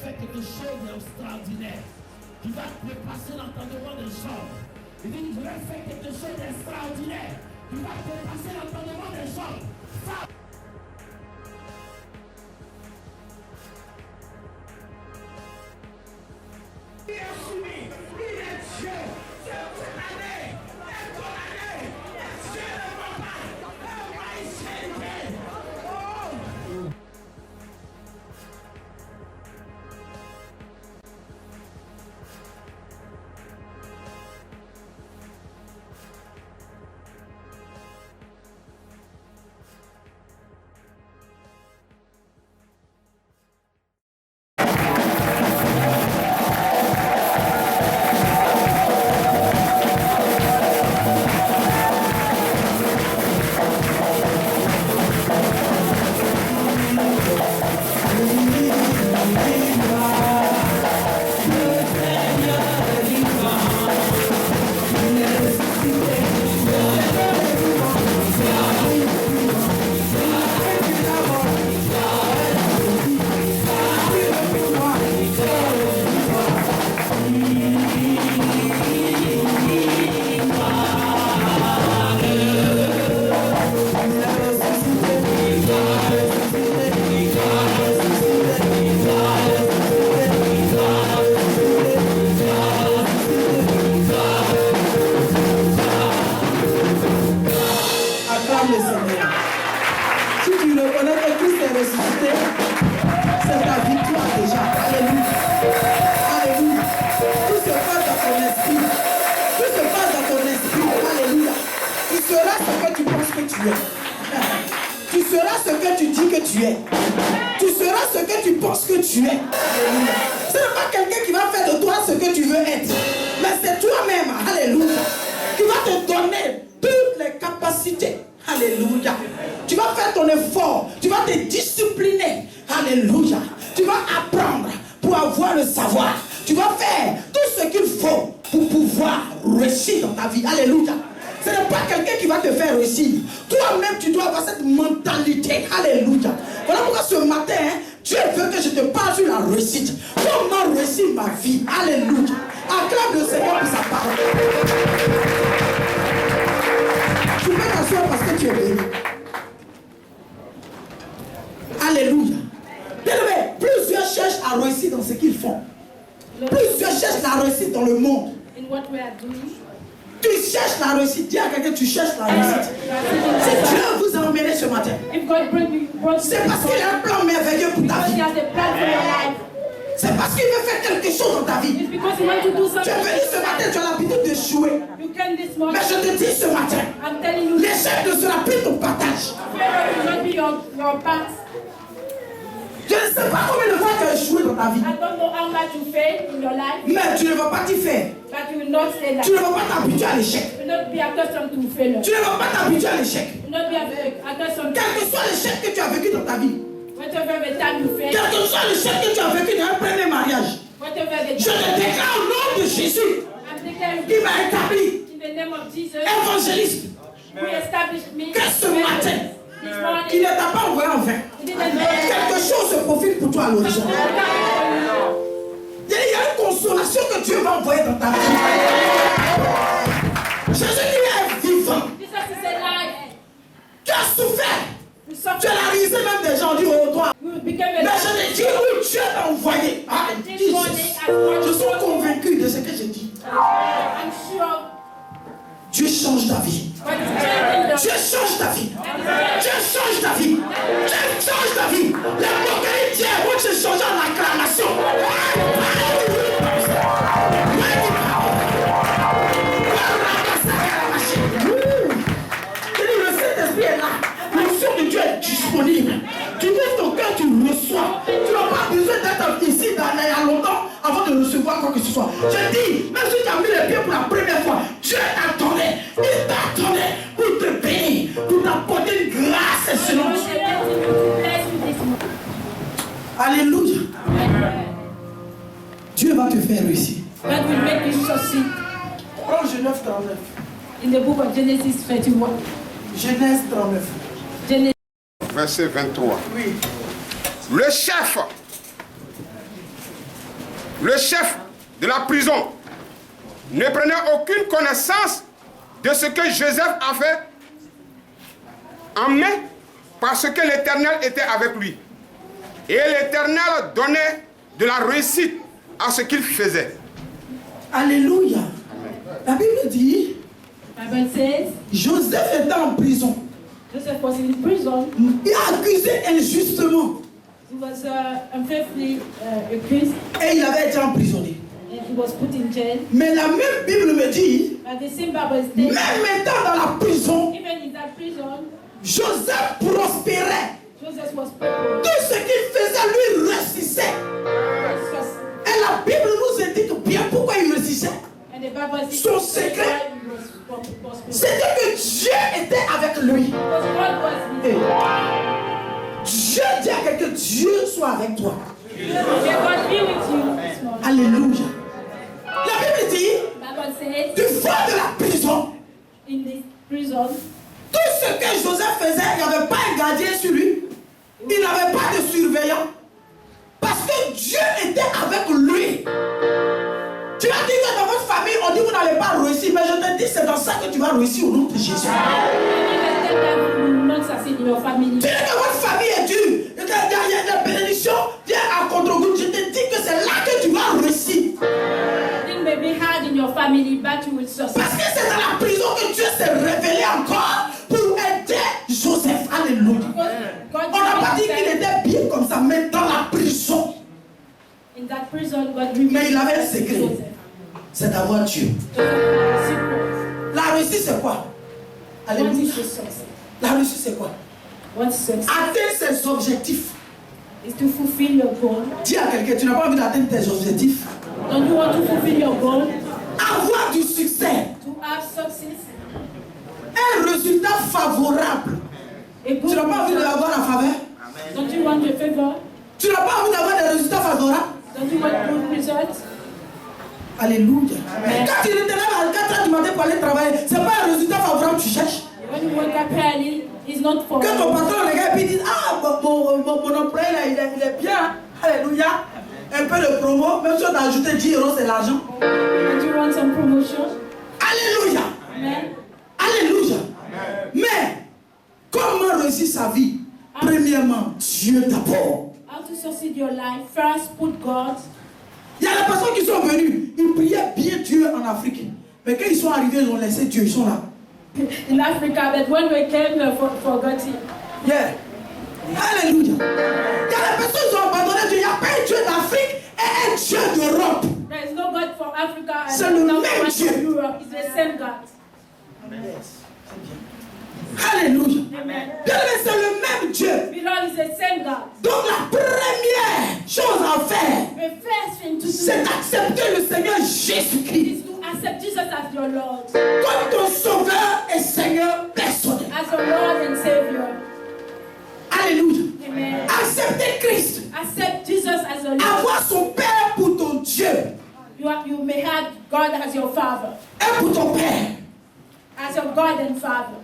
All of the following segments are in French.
faire quelque chose d'extraordinaire qui va te passer l'entendement des gens. Il dit, je vais faire quelque chose d'extraordinaire qui va te passer l'entendement des gens. Il est soumis, il est Dieu. C'est cette année, c'est ton année. Dieu ne va pas. Oh, my Savior. Oh. Tu seras ce que tu dis que tu es. Tu seras ce que tu penses que tu es. Ce n'est pas quelqu'un qui va faire de toi ce que tu veux être. Mais c'est toi-même, alléluia, qui va te donner toutes les capacités. Alléluia. Tu vas faire ton effort. Tu vas te discipliner. Alléluia. Tu vas apprendre pour avoir le savoir. Tu vas faire tout ce qu'il faut pour pouvoir réussir dans ta vie. Alléluia. Ce n'est pas quelqu'un qui va te faire réussir. Toi-même, tu dois avoir cette mentalité. Alléluia. Voilà pourquoi ce matin, Dieu veut que je te parle sur la réussite. Comment réussir ma vie. Alléluia. Acclame le Seigneur pour sa parole. Tu peux t'asseoir parce que tu es béni. Alléluia. Bien-aimé, plusieurs cherchent à réussir dans ce qu'ils font. Plusieurs cherchent la réussite dans le monde. Tu cherches la réussite. Dis à quelqu'un, tu cherches la réussite. Si Dieu vous a emmené ce matin, c'est parce qu'il a un plan merveilleux pour ta vie. C'est parce qu'il veut faire quelque chose dans ta vie. Tu es venu ce matin, tu as l'habitude de jouer. Mais je te dis ce matin, l'échec ne sera plus ton partage. Je ne sais pas combien de fois tu as échoué dans ta vie. Mais tu ne vas pas t'y faire. Tu ne vas pas t'habituer à l'échec. Tu ne vas pas t'habituer à l'échec. Quel que soit l'échec que tu as vécu dans ta vie. Quel que soit l'échec que tu as vécu dans un premier mariage. Je te déclare au nom de Jésus qui m'a établi évangéliste. Que ce matin, il ne t'a pas envoyé en vain. Quelque chose se profile pour toi à l'horizon. Il y a une consolation que Dieu va envoyer dans ta vie. Jésus est vivant. Tu as souffert. Tu as la risée même des gens dit oh toi. Mais je te dis oui, Dieu t'a envoyé. Je suis convaincu de ce que je dis. Dieu change ta vie. Dieu change ta vie. Dieu change ta vie. Dieu change ta vie. Les moqueries d'hier vont te changer en acclamation. Le Saint-Esprit est là. L'onction de Dieu est disponible. Tu ouvres ton cœur, tu reçois. Tu n'as pas besoin d'être ici il y a longtemps avant de recevoir quoi que ce soit. Je dis, même si tu as mis les pieds pour la première fois, Dieu t'attendait. Il t'attendait pour te bénir, pour t'apporter une grâce excellente. Alléluia. Dieu va te faire réussir. God will make you succeed. Oh, Genèse 39. In the book of Genesis 31. Genèse 39. Verset 23. Oui. Le chef le chef de la prison, ne prenait aucune connaissance de ce que Joseph a fait en main parce que l'Éternel était avec lui. Et l'Éternel donnait de la réussite à ce qu'il faisait. Alléluia. La Bible dit, Bible says, Joseph était en prison. Joseph was in prison. Il a accusé injustement. He was unfairly accused. Et il avait été emprisonné. And he was put in jail. Mais la même Bible me dit, But the same Bible says, même étant dans la prison, even in that prison, Joseph prospérait. Joseph was prosperous. Tout ce qu'il faisait, lui réussissait. Et la Bible nous indique bien pourquoi il réussissait. And the Bible says, Son secret, c'était que Dieu était avec lui. because God was with Et him. Dieu dit à quelqu'un, Dieu soit avec toi. May God be with you this morning. Alléluia. La Bible dit, Bible says, du fond de la prison, in this prison, tout ce que Joseph faisait, il n'y avait pas un gardien sur lui. Il n'avait pas de surveillant. Parce que Dieu était avec lui. Tu as dit que dans votre famille, on dit que vous n'allez pas réussir. Mais je te dis, c'est dans ça que tu vas réussir au nom de Jésus. you will not succeed in your family. Tu dis que votre famille est dure. Il y a des bénédictions. Viens à contre-goût. Je te dis que c'est là que tu vas réussir. It may be hard in your family, but you will succeed. Parce que c'est dans la prison que Dieu s'est révélé encore pour aider Joseph. Alléluia. God On n'a pas dit qu'il himself, était bien comme ça, mais dans la prison. in that prison, God Mais il revealed avait un secret. Joseph. C'est d'avoir Dieu. Joseph had a secret. La réussite, c'est quoi? What Alléluia. is the success? La réussite, c'est quoi? What success Atteindre ses objectifs. is to fulfill your goal. Dis à quelqu'un, tu n'as pas envie d'atteindre tes objectifs. Don't you want to fulfill your goal? Avoir du succès. To have success? Un résultat favorable. A Tu good n'as pas envie result. d'avoir la faveur. Don't you want a favor? Tu n'as pas envie d'avoir des résultats favorables. Don't you want good results? Alléluia. Amen. Quand tu te lèves à 4 heures du matin pour aller travailler, ce n'est pas un résultat favorable que tu cherches. When you wake up early, it's not for Que ton patron regarde et dit, ah, mon employé là, il est bien. Alléluia. Un peu de promo, même si on t'a ajouté 10 euros, c'est l'argent. Don't you want some promotion? Alléluia. Amen. Alléluia. Mais, comment réussir sa vie? Premièrement, Dieu d'abord. How to succeed your life? First, put God. Il y a des personnes qui sont venues, ils priaient bien Dieu en Afrique. Mais quand ils sont arrivés, ils ont laissé Dieu, ils sont là. In Africa, but when we came, we forgot Him. Yeah. Alléluia. Il y a des personnes qui ont abandonné Dieu. Il n'y a pas un Dieu d'Afrique et un Dieu d'Europe. There is no God for Africa and C'est le no même God Dieu. for Europe. It's the same God. Alléluia. Amen. Bien aimé, c'est le même Dieu. Beloved, it's the same God. Donc la première chose à faire, The first thing to c'est do d'accepter le Seigneur Jésus-Christ is to accept Jesus as your Lord, comme ton sauveur et Seigneur personnel. as your Lord and Savior. Alléluia. Amen. Accepter Christ. Accept Jesus as your Lord. Avoir son Père pour ton Dieu You may have God as your Father, et pour ton Père as your God and Father,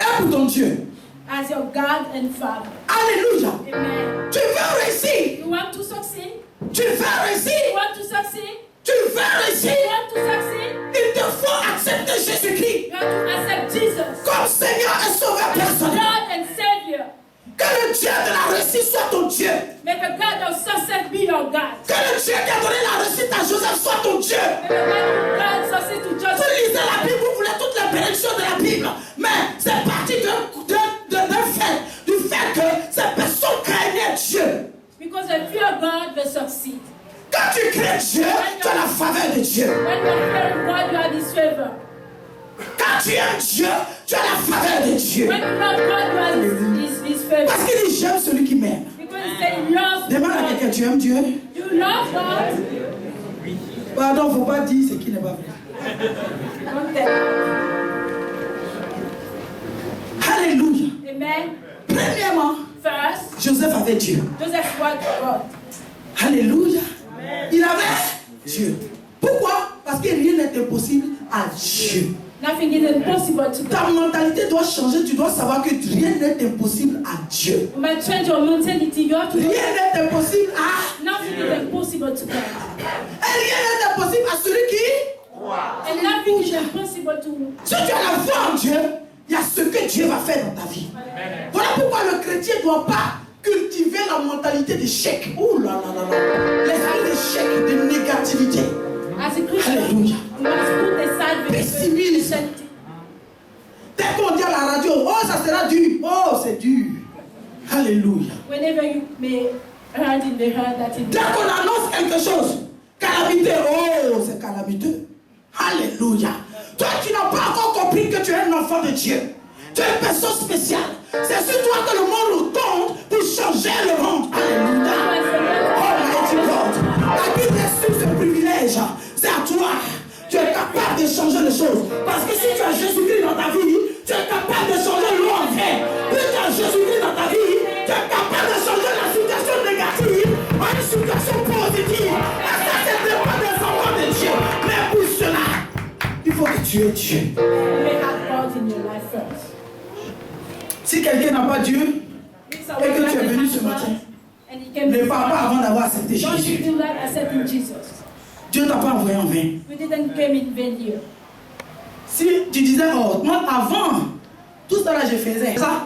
et pour ton Dieu. as your God and Father. Alléluia. Amen. Tu veux réussir. You want to succeed? Tu veux You réussir. want to succeed? Tu veux réussir. You want to succeed? Il te faut accepter Jésus-Christ You have to accept Jesus comme Seigneur et Sauveur as personnel. Lord and Savior. Que le Dieu de la réussite soit ton Dieu. May the God of success be your God. Que le Dieu qui a donné la réussite à Joseph soit ton Dieu. May the God succeed to Vous Joseph. lisez la Bible, vous voulez toutes les bénédictions de la Bible. Mais c'est parti d'un fait, du fait que ces personnes craignaient Dieu. Because the fear of God will succeed. Quand tu crains Dieu, tu as la faveur de Dieu. When you are fearing God, you have His favor. Quand tu aimes Dieu, tu as la faveur de Dieu. When you love God, you have His favor. Parce qu'il dit j'aime celui qui m'aime. Because He said He loves Demande à God. quelqu'un, tu aimes Dieu? You love God. Pardon, il ne faut pas dire ce qui n'est pas vrai. Don't tell. Alléluia. Amen. Premièrement, First, Joseph avait Dieu. Joseph was God. Alléluia. Il avait Dieu. Pourquoi? Parce que rien n'est impossible à Dieu. Nothing is impossible to Ta God. mentalité doit changer. Tu dois savoir que rien n'est impossible à Dieu. You might change your mentality. You have to. Rien n'est impossible à... Nothing is impossible to God. Et rien n'est impossible à celui qui... And nothing is impossible to. Si tu as la foi en Dieu, il y a ce que Dieu va faire dans ta vie. Voilà pourquoi le chrétien ne doit pas cultiver la mentalité d'échec. Ouh là là là là. L'esprit d'échec, de négativité. As a Christian, Alléluia. you must put aside the Pessimisme. mentality. Dès qu'on dit à la radio, oh ça sera dur. Oh c'est dur. Alléluia. Whenever you may heard in the heart that it Dès qu'on annonce quelque chose, calamité, oh c'est calamiteux. Alléluia. Toi tu n'as pas encore compris que tu es un enfant de Dieu. Tu es une personne spéciale. C'est sur toi que le monde compte pour changer le monde. Alléluia. Almighty God. À qui t'es sur ce privilège? C'est à toi. Tu es capable de changer les choses. Parce que si tu as Jésus-Christ dans ta vie, tu es capable de changer le monde. Si tu as Jésus-Christ dans ta vie, tu es capable de changer la situation négative en une situation positive. Et ça, c'est vraiment des enfants de Dieu. Mais pour cela, il faut que tu aies Dieu. you may have God in your life first. Si quelqu'un n'a pas Dieu, If et someone que tu es doesn't venu have ce matin, God, and he can ne be pars pas avant d'avoir accepté don't Jésus. you do that accepting Jesus? Dieu ne t'a pas envoyé en vain. We didn't come in vain here. Si tu disais, oh, moi avant, tout ça là je faisais ça,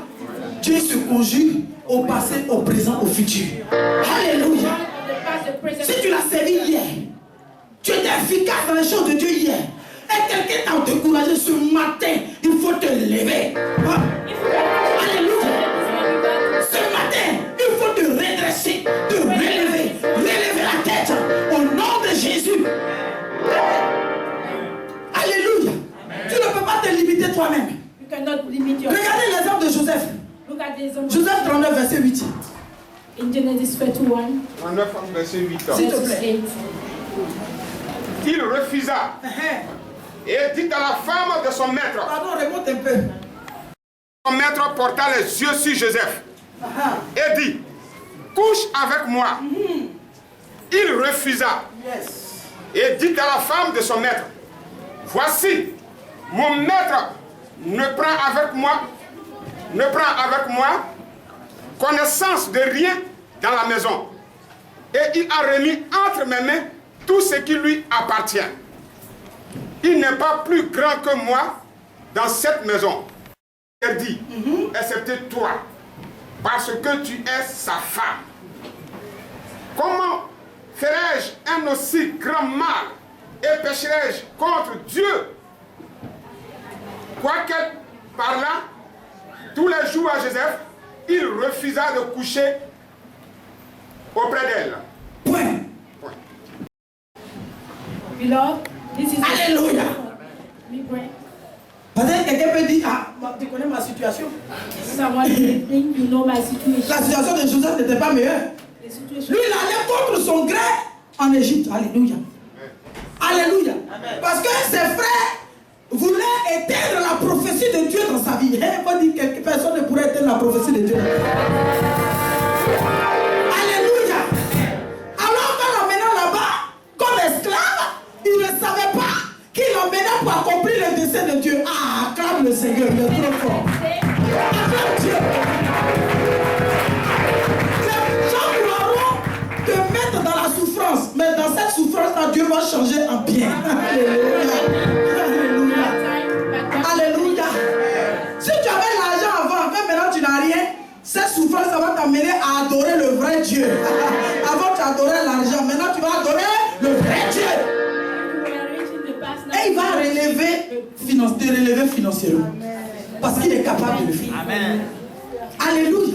Dieu se conjugue au passé, au présent, au futur. Alléluia. God of the past, the present. Si tu l'as servi hier, tu étais efficace dans les choses de Dieu hier, et quelqu'un t'a découragé ce matin, il faut te lever. Ah. If you are Alléluia. God, Ce matin, il faut te redresser, te relever, relever la tête au nom de Jésus. Alléluia. Tu ne peux pas te limiter toi-même. you cannot limit yourself. Regardez l'exemple de Joseph. Look at the example. Joseph 39, verset 8. In Genesis 31, 39 verset 8. S'il te verse plaît. 8. Il refusa et dit à la femme de son maître. Pardon, remonte un peu. Son maître porta les yeux sur Joseph et dit, couche avec moi. Il refusa Yes. et dit à la femme de son maître, voici, mon maître ne prend avec moi connaissance de rien dans la maison. Et il a remis entre mes mains tout ce qui lui appartient. Il n'est pas plus grand que moi dans cette maison. Elle dit, excepté toi, parce que tu es sa femme. Comment ferais-je un aussi grand mal et pécherais-je contre Dieu? Quoique par là, tous les jours à Joseph, il refusa de coucher auprès d'elle. Point. Beloved, this is Alléluia. me pray. Peut-être quelqu'un peut dire, ah, tu connais ma situation. Someone may think you know my situation. La situation de Joseph n'était pas meilleure. The situation. Lui, il allait contre son gré en Égypte. Alléluia. Alléluia. Parce que ses frères voulaient éteindre la prophétie de Dieu dans sa vie. Il ne faut pas dire que personne ne pourrait éteindre la prophétie de Dieu. Alléluia. Alors qu'en l'emmenant là-bas, comme esclave, il ne savait pas qu'il l'emmenait pour accomplir le dessein de Dieu. Ah, acclame le Seigneur, il est trop fort. Acclame Dieu. Les gens vouloiront te mettre dans la souffrance, mais dans cette souffrance-là, Dieu va changer en bien. Alléluia. Alléluia. Alléluia. Si tu avais l'argent avant, mais maintenant tu n'as rien, cette souffrance, ça va t'amener à adorer le vrai Dieu. Avant tu adorais l'argent, maintenant tu vas adorer le vrai Dieu. Et il va te relever financièrement. Parce qu'il est capable de le faire. Amen. Alléluia.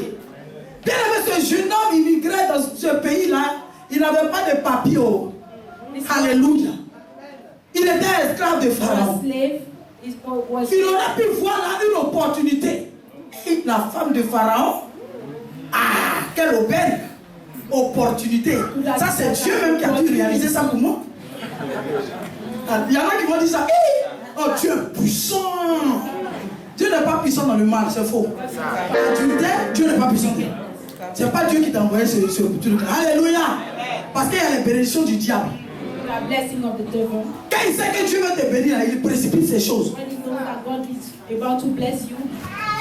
Bien aimé, ce jeune homme immigré dans ce pays-là, il n'avait pas de papier. Alléluia. Il était esclave de Pharaon. Il aurait pu voir là une opportunité. Et la femme de Pharaon, ah, quelle aubaine, opportunité. Ça, c'est Dieu même qui a dû réaliser ça pour moi. Il y en a qui vont dire ça. Oh, Dieu est puissant. Dieu n'est pas puissant dans le mal, c'est faux. Dieu n'est pas puissant. C'est pas Dieu qui t'a envoyé ce truc. Alléluia. Parce qu'il y a les bénédictions du diable. blessing of the devil. Quand il sait que Dieu veut te bénir, il précipite ces choses. When you know that God is about to bless you.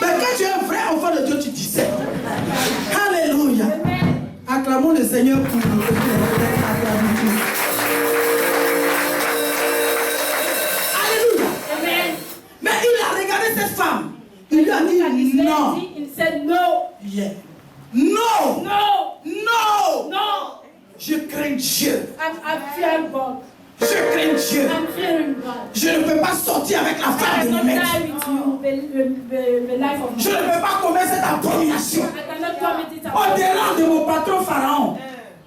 Mais quand tu es un vrai enfant de Dieu, tu discernes. Alléluia. Amen. Acclamons le Seigneur pour nous. Alléluia. Amen. Mais il a regardé cette femme. Il lui a dit non. He said no. Yeah. Non. No. Non. No. Je crains Dieu. I'm fearing God. Je crains Dieu. I'm fearing God. Je ne peux pas sortir avec la I femme de mon cannot maître. die with you, the life of Je ne God. peux pas commettre cette abomination. I cannot commit it Au-delà de mon patron Pharaon,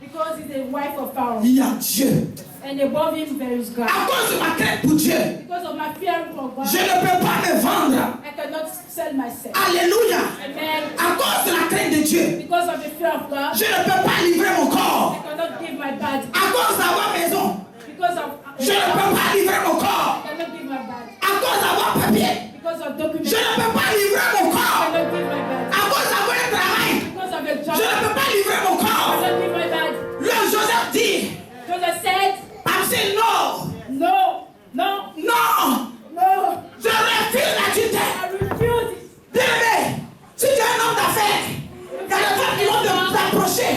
because he's the wife of Pharaoh. il y a Dieu. And above him there is God. À cause de ma crainte pour Dieu, Because of my fear for God, je ne peux pas me vendre. I cannot sell myself. Alléluia. Amen. À cause de la crainte de Dieu, Because of the fear of God, je ne peux pas livrer mon I corps. cannot give my body. À cause d'avoir maison, Because of je ne peux pas livrer mon corps. I cannot give my body. À cause d'avoir papier, Because of je documents, ne peux pas livrer mon I corps. cannot give my body. À cause d'avoir un travail, Because of the je job, ne peux pas livrer mon I corps. cannot give my body. Le Joseph dit, Joseph said, Pamsé, non, no, no, non, no. je refuse la tutelle. I refuse it. Bien-aimé, si tu es un homme d'affaires, il y a des femmes qui vont t'approcher,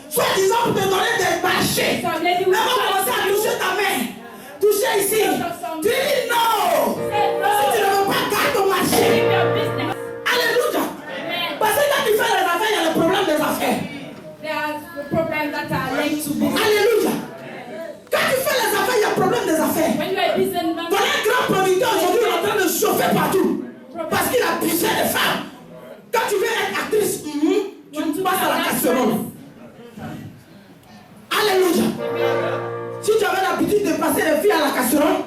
soi-disant pour te donner des marchés. Elles vont commencer à toucher ta main, toucher ici. Tu dis non. Si tu ne veux pas garder ton marché. Keep your business. Alléluia. Amen. Parce que quand tu fais les affaires, il y a le problème des affaires. There are problems that are linked to business. Alléluia. Quand tu fais les affaires, il y a le problème des affaires. When you are a businessman, Ton grand producteur aujourd'hui est en train de chauffer partout. Parce qu'il a poussé les femmes. Quand tu veux être actrice, tu passes à la casserole. Alléluia. Si tu avais l'habitude de passer les filles à la casserole,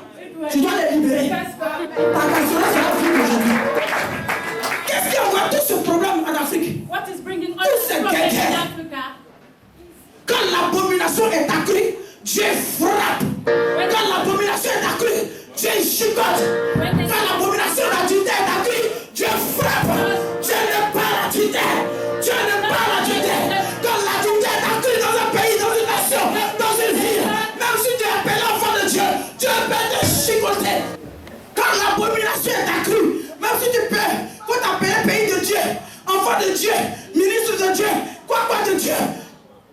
tu dois les libérer. Ta casserole sera finie aujourd'hui. Qu'est-ce qui envoie tout ce problème en Afrique? what is bringing all Tout this ce problem in guerre. Africa? Quand l'abomination est accrue, Dieu frappe. Quand l'abomination est accrue, Dieu chicote. Quand l'abomination d'adultère est accrue, Dieu frappe. Dieu n'aime pas l'adultère. Dieu n'aime pas l'adultère. Quand l'adultère est accrue dans un pays, dans une nation, dans une ville, même si tu es appelé enfant de Dieu, Dieu peut te chicoter. Quand l'abomination est accrue, même si tu peux, faut t'appeler pays de Dieu, enfant de Dieu, ministre de Dieu, quoi de Dieu.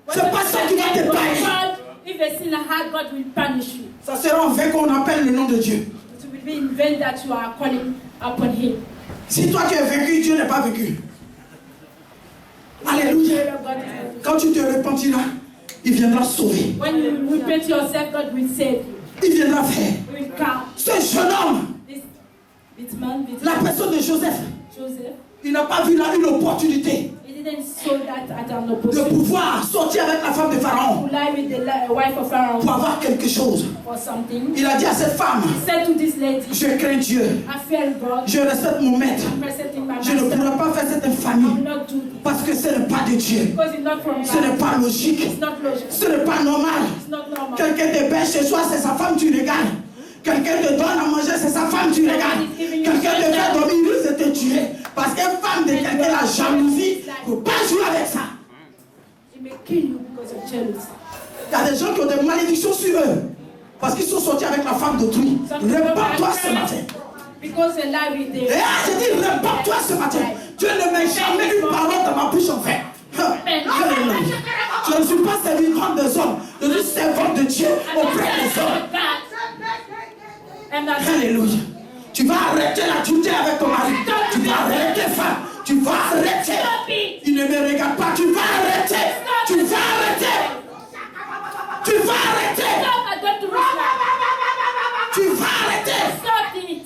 C'est pas ça qui va te punish. If a sinner had, God will punish you. Ça sera en vain qu'on appelle le nom de Dieu. It will be in vain that you are calling upon Him. Si toi tu es vaincu, Dieu n'est pas vaincu. Alléluia. Quand tu te repentiras, il viendra sauver. When you repent yourself, God will save you. Il viendra faire. He will come. Ce jeune homme, This man, la personne de Joseph, Joseph, il n'a pas vu là une opportunité he didn't saw that at an de opportunity pouvoir sortir avec la femme de Pharaon to lie with the wife of Pharaoh pour avoir quelque chose. or something. Il a dit à cette femme, He said to this lady, je crains Dieu, I fear God. je respecte mon maître, I'm presenting my je ne master. pourrai pas faire cette I will infamie not do this parce que ce n'est pas de Dieu. because it's not from Ce n'est God. pas logique. It's not logical. Ce n'est pas normal. It's not normal. Quelqu'un te paie chez soi, c'est sa femme, tu regardes. Quelqu'un te donne à manger, c'est sa femme, tu regardes. Quelqu'un te fait dormir, il risque de te tuer. Parce qu'une femme de quelqu'un, la jalousie, il ne faut pas jouer avec ça. It may kill you because of jealousy. Il y a des gens qui ont des malédictions sur eux. Parce qu'ils sont sortis avec la femme d'autrui. Répands-toi ce matin. Because they lie with Et them. je dis, répands-toi ce matin. Dieu ne met jamais une parole dans ma bouche en vain. Alléluia. Je ne suis pas servante des hommes. Je suis servante de Dieu auprès des hommes. Alléluia. Tu vas arrêter l'adultère avec ton mari. Tu vas arrêter, femme. Tu vas arrêter. Il ne me regarde pas. Tu vas arrêter. Tu vas arrêter. Tu vas arrêter. Tu vas arrêter. Stop it.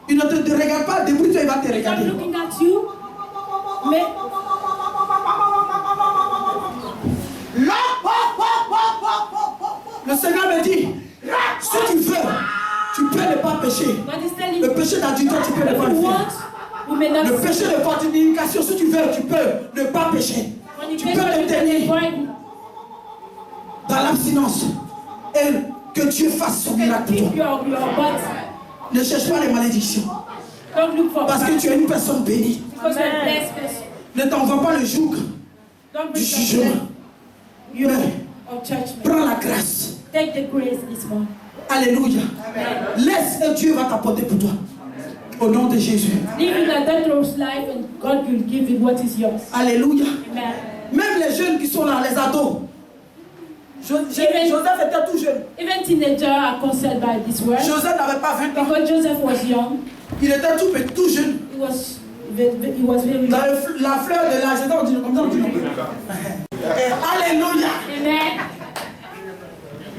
Il ne te regarde pas. Débrouille-toi, il va te I'm regarder. looking at you. Mais Le Seigneur me dit, si tu veux, tu peux ne pas pécher. God is telling Le you, péché d'adultère, tu peux ne pas if le you faire. want, you may not Le sin. péché de fornication, si tu veux, tu peux ne pas pécher. Tu peux Fornication, te you can tenir avoid dans l'abstinence et que Dieu fasse son miracle pour keep toi. your body. Ne cherche pas les malédictions. Don't look for Parce que tu es une personne bénie. because you're a blessed person. Ne t'envoie pas le joug Don't du bring jugement. yourself Mais of judgment. prends la grâce Take the grace this morning. Alléluia. Laisse et Dieu va t'apporter pour toi. Au nom de Jésus. Live in a dangerous life and God will give you what is yours. Alléluia. Amen. Même les jeunes qui sont là, les ados. Joseph était tout jeune. Even teenagers are concerned by this word. Joseph n'avait pas 20 ans. Because Joseph was young. Il était tout petit, tout jeune. He was very Dans young. la fleur de l'âge, on dit comme ça, on dit non. Alléluia. Amen.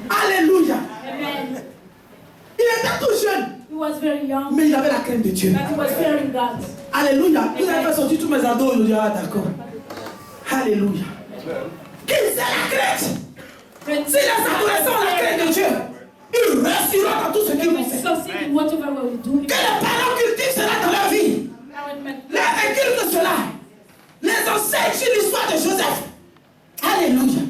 Alléluia. Amen. Il était tout jeune. He was very young. Mais il avait la crainte de Dieu. But he was fearing God. Alléluia. Vous avez fait sortir tous mes ados aujourd'hui. Ah, d'accord. Alléluia. Qu'il sait la crainte. Si les adolescents ont la crainte de Dieu, ils réussiront dans tout ce qu'ils vont faire. Succeed in whatever we do. Que les parents cultivent cela dans leur vie. Les inculquent cela. Les enseignent sur l'histoire de Joseph. Alléluia.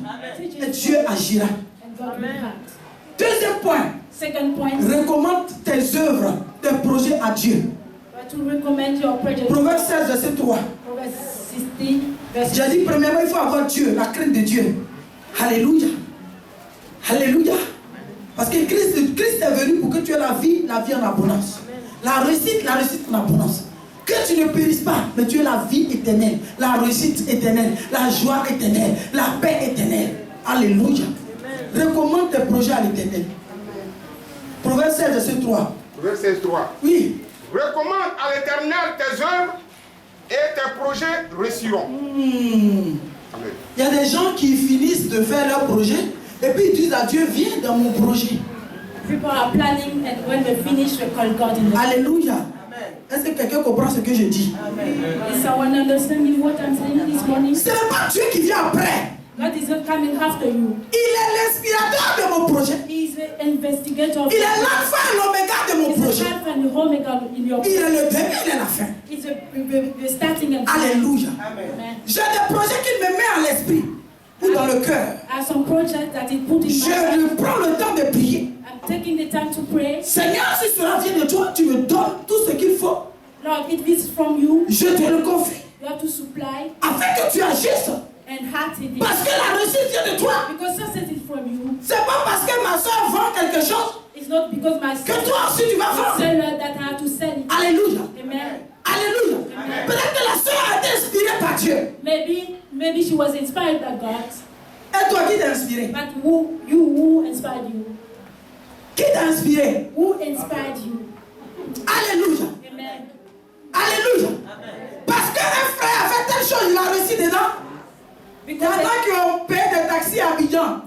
Et Dieu agira. And God will act. Deuxième point. Second point. Recommande tes œuvres, tes projets à Dieu. To recommend your project. Proverbe 16, verset 3. Proverbs 16, verset J'ai dit premièrement, il faut avoir Dieu, la crainte de Dieu. Alléluia. Alléluia. Parce que Christ est venu pour que tu aies la vie en abondance. La réussite en abondance. Que tu ne périsses pas, mais tu aies la vie éternelle, la réussite éternelle, la joie éternelle, la paix éternelle. Alléluia. Recommande tes projets à l'éternel. Proverbe 16, verset 3. Proverbe 16, 3. Oui. Recommande à l'Éternel tes œuvres et tes projets réussiront. Il y a des gens qui finissent de faire leur projet et puis ils disent à Dieu, viens dans mon projet. people are planning and when they finish we call God in the Alléluia. Est-ce que quelqu'un comprend ce que je dis? Is someone understanding what I'm saying this morning? Ce n'est pas Dieu qui vient après. God is not coming after you. Il est l'inspirateur de mon projet. He is the investigator of Il est l'alpha et l'oméga de mon He's the projet. Alpha and the Omega in your Il est le début, il est la fin. He's the starting and Alléluia. Amen. J'ai des projets qu'il me met à l'esprit ou dans le cœur. I have some projects that he put in my Je heart. prends le temps de prier. I'm taking the time to pray. Seigneur, si cela vient de toi, tu me donnes tout ce qu'il faut. Lord, if this is from you, Je te le confie. you have to supply Afin que tu agisses. and heart in it. Parce que la réussite vient de toi. Because success is from you. C'est pas parce que ma soeur vend quelque chose It's not because my que toi aussi tu vas vendre. seller that I have to sell it. Alléluia. Amen. Alléluia. Peut-être que la soeur a été inspirée par Dieu. Maybe she was inspired by God. Et toi qui t'es inspiré? But who inspired you? Qui t'a inspiré? Who inspired you? Alléluia. Amen. Alléluia. Parce qu'un frère a fait telle chose, il a réussi dedans. Il y en a qui ont payé des taxis à Abidjan.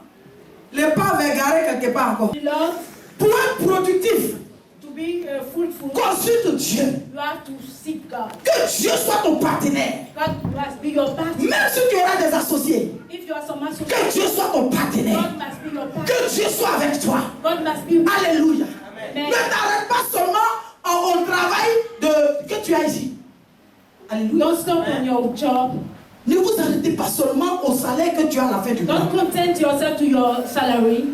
Les pas égarés quelque part encore. Lord, Pour être productif, to be fruitful, consulte Dieu. you have to seek God. Que Dieu soit ton partenaire. God must be your partner. Même si tu auras des associés, If you are some associate, que Dieu soit ton partenaire. God must be your partner. Que Dieu soit avec toi. God must be with you. Alléluia. Amen. Ne t'arrête pas seulement au travail que tu as ici. Alléluia. Don't stop on your job. Ne vous arrêtez pas seulement au salaire que tu as à la fin du mois. Don't content yourself to your salary.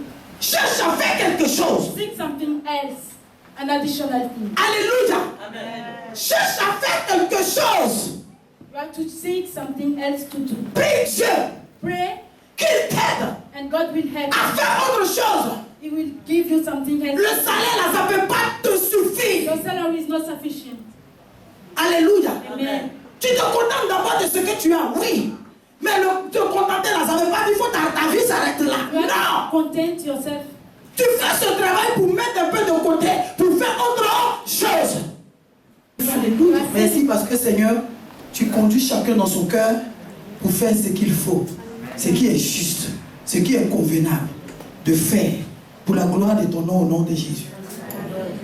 Cherche à faire quelque chose. Seek something else, an additional thing. Alléluia. Cherche à faire quelque chose. You have to seek something else to do. Prie Dieu Pray, qu'il t'aide and God will help à you. faire autre chose. He will give you something else. Le salaire là, ça ne peut pas te suffire. Your salary is not sufficient. Alléluia. Amen. Tu te contentes d'abord de ce que tu as, oui. Mais te contenter là, ça ne veut pas dire que ta vie s'arrête là. You have Non. to content yourself. Tu fais ce travail pour mettre un peu de côté, pour faire autre chose. Alléluia. Merci parce que Seigneur, tu conduis chacun dans son cœur pour faire ce qu'il faut, ce qui est juste, ce qui est convenable de faire pour la gloire de ton nom au nom de Jésus.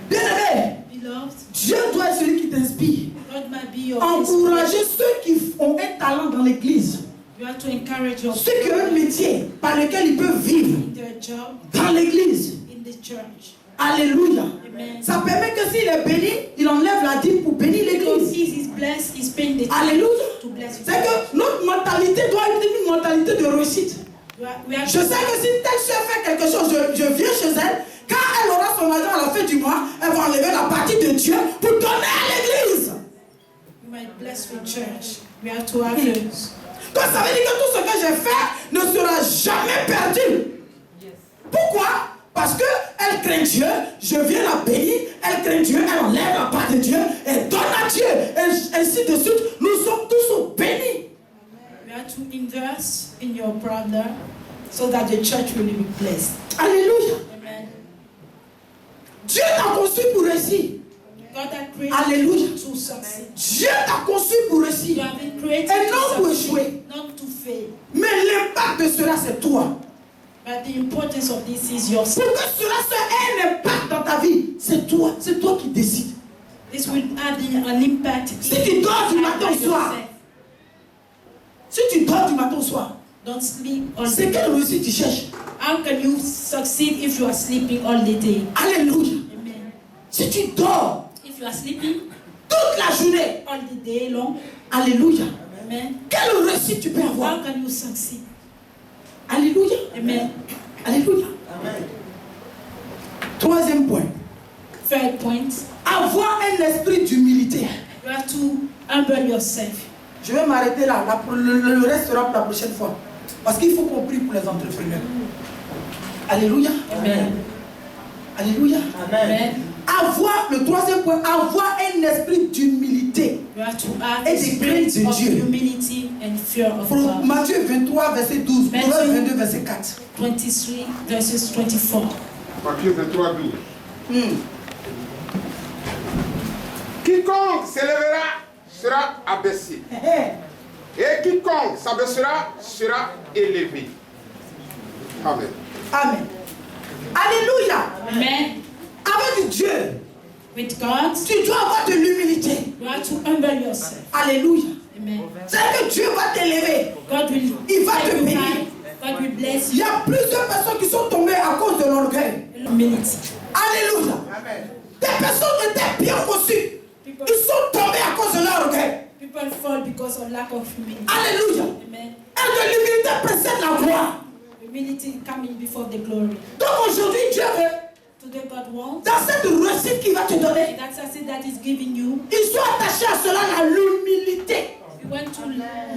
Bien-aimé, Beloved, Dieu doit être celui qui t'inspire. God might be your Encourager ceux qui ont un talent dans l'église, You have to encourage your ceux qui ont un métier par lequel ils peuvent vivre in their job, dans l'église. in the church. Alléluia. Amen. Ça permet que s'il est béni, il enlève la dîme pour bénir Because l'église. he is blessed, he's paying the Alléluia. to bless you. C'est que notre mentalité doit être une mentalité de réussite. We have Je sais que si telle soeur fait quelque chose, je viens chez elle. Quand elle aura son argent à la fin du mois, elle va enlever la partie de Dieu pour donner à l'église. You might bless your church. We have to have those. Donc ça veut dire que tout ce que j'ai fait ne sera jamais perdu. Pourquoi? Parce qu'elle craint Dieu, je viens la bénir, elle craint Dieu, elle enlève la part de Dieu, elle donne à Dieu, et ainsi de suite. Nous sommes tous bénis. You have to invest in your brother so that the church will be blessed. Alléluia. Amen. Dieu t'a conçu pour réussir. God had created Alléluia. you to succeed. Dieu t'a conçu pour réussir. You have been created Et non pour to échouer. succeed, not to fail. Mais l'impact de cela, c'est toi. But the importance of this is yourself. Pour que cela ait un impact dans ta vie, c'est toi qui décides. This will have an impact. Si tu dors du matin au soir, si tu dors du matin au soir, Don't sleep all c'est the quelle day. réussite tu cherches? How can you succeed if you are sleeping all the day? Alléluia. Amen. Si tu dors If you are sleeping toute la journée, all the day long, alléluia. amen. Quelle réussite tu peux avoir? How can you succeed? Alléluia. Amen. Alléluia. Troisième point. Third point, Avoir un esprit d'humilité. you have to humble yourself. Je vais m'arrêter là. Le reste sera pour la prochaine fois. Parce qu'il faut qu'on prie pour les entrepreneurs. Alléluia. Amen. Alléluia. Amen. Le troisième point, avoir un esprit d'humilité. You have to have Et a de crainte spirit de of Dieu. humility and fear of Pour God. Matthieu 23, verset 12. Matthieu. Proverbe 22, verset 4. 23 verses 24. Matthieu 23, 12. Quiconque s'élèvera sera abaissé. Et quiconque s'abaissera sera élevé. Amen. Amen. Alléluia. Amen. Avec Dieu, With God, tu dois avoir de l'humilité. you have to humble yourself. Alléluia. Amen. C'est que Dieu va t'élever. God will Il va te take you bénir. high. God will bless Il y you. a plusieurs personnes qui sont tombées à cause de l'orgueil. Humility. Alléluia. Des personnes étaient bien reçues. Ils sont tombés à cause de leur orgueil. People fall because of lack of humility. Alléluia. Amen. Et de l'humilité précède la gloire. Humility coming before the glory. Donc aujourd'hui, Dieu veut, Today God wants dans cette réussite qu'il va te donner, that success that is giving you. il soit attaché à cela l'humilité. You want to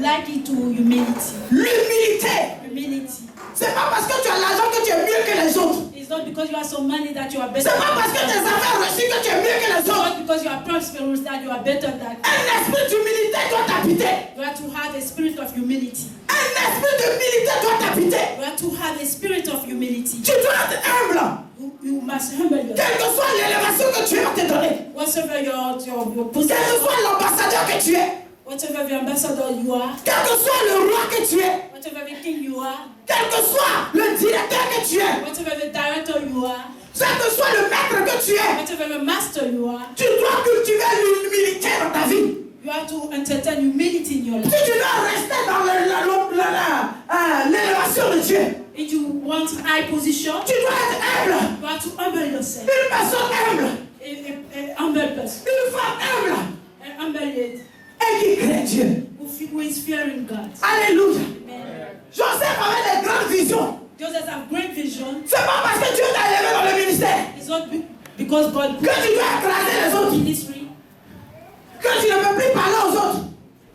like it to humility. L'humilité. Humility. C'est pas parce que tu as l'argent que tu es mieux que les autres. It's not because you have some money that you are better C'est pas than parce que tes others. affaires reçues que tu es mieux que les It's autres. not because you are prosperous that you are better than. Un esprit d'humilité doit t'habiter. You have to have a spirit of humility. Un esprit d'humilité doit t'habiter. You have to have a spirit of humility. Tu dois être humble. You must humble yourself. Quelle que soit l'élévation que Dieu va te donner. Whatever your Quel position, que soit l'ambassadeur que tu es. whatever the ambassador you are, Quel que soit le roi que tu es. whatever the king you are, Quel que soit le directeur que tu es. whatever the director you are, Quel que soit le maître que tu es. whatever the master you are, Tu dois cultiver l'humilité dans ta vie. you have to entertain humility in your life. Si tu dois rester dans l'élévation de Dieu, If you want high position, tu dois être humble. you have to humble yourself. Une personne humble. A humble person. Une femme humble. An humble lady Et qui craint Dieu. who is fearing God. Alléluia. Amen. Joseph avait des grandes visions. Joseph have great vision. C'est pas parce que Dieu t'a élevé dans le ministère It's not because God que tu dois écraser les autres. ministry Que tu ne peux plus parler aux autres.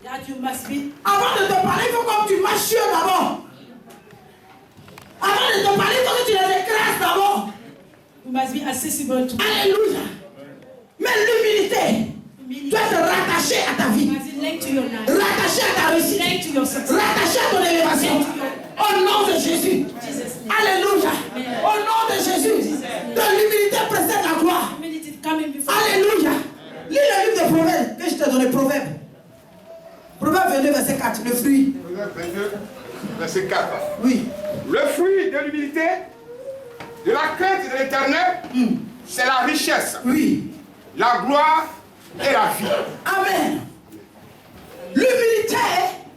that you must be. Avant de te parler, il faut que tu marches sûr d'abord. Avant de te parler, il faut que tu les écrases d'abord. You must be accessible to. Alléluia. Mais l'humilité Humility doit être rattachée à ta vie. must be linked to your life. Rattachée à ta réussite. Linked to your success. Rattachée à ton élévation. Au nom de Jésus. Jesus' name. Alléluia. Au nom de Jésus. De l'humilité précède la gloire. Humility coming before. Alléluia. Lis le livre de Proverbes que je t'ai donné, Proverbes. Proverbes 22, verset 4, le fruit. Proverbe 22, verset 4. Oui. Le fruit de l'humilité, de la crainte de l'Éternel, c'est la richesse, Oui. la gloire et la vie. Amen. L'humilité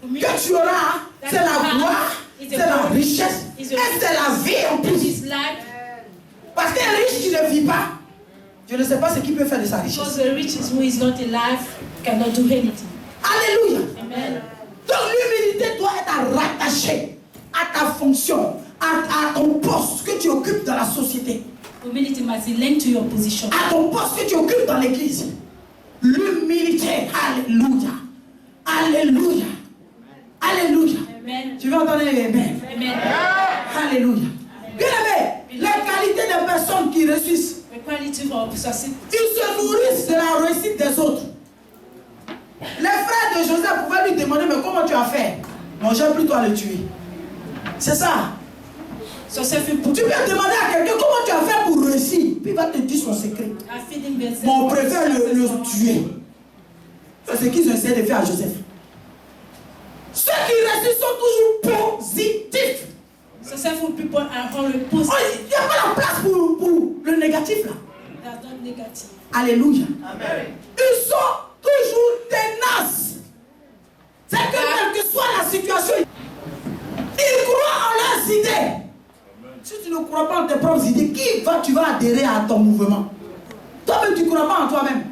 que tu auras, c'est la gloire, c'est la richesse et c'est la vie en plus. His life, Parce qu'un riche qui ne vit pas, je ne sais pas ce qu'il peut faire de sa because richesse. the rich is who is not alive cannot do anything. Alléluia. Amen. Donc l'humilité doit être rattachée à ta fonction, à ton poste que tu occupes dans la société, Humility must be linked to your position. à ton poste que tu occupes dans l'église. L'humilité, alléluia. Alléluia. Alléluia. Amen. Tu veux entendre Amen. Amen. Alléluia. Bien aimé, les qualité des personnes qui réussissent. The quality of success. Ils se nourrissent de la réussite des autres. Les frères de Joseph pouvaient lui demander, mais comment tu as fait? Non, j'ai pris toi à le tuer. C'est ça. So tu peux demander à quelqu'un comment tu as fait pour réussir. Puis il va te dire son secret. Bon, on préfère le tuer. C'est ce qu'ils ont essayé de faire à Joseph. Ceux qui réussissent sont toujours positifs. Successful people are always positive. Il n'y a pas la place pour le négatif là. There's no negative. Alléluia. Amen. Ils sont toujours tenaces. C'est que quelle que soit la situation, ils croient en leurs idées. Si tu ne crois pas en tes propres idées, tu vas adhérer à ton mouvement? Toi-même, tu ne crois pas en toi-même.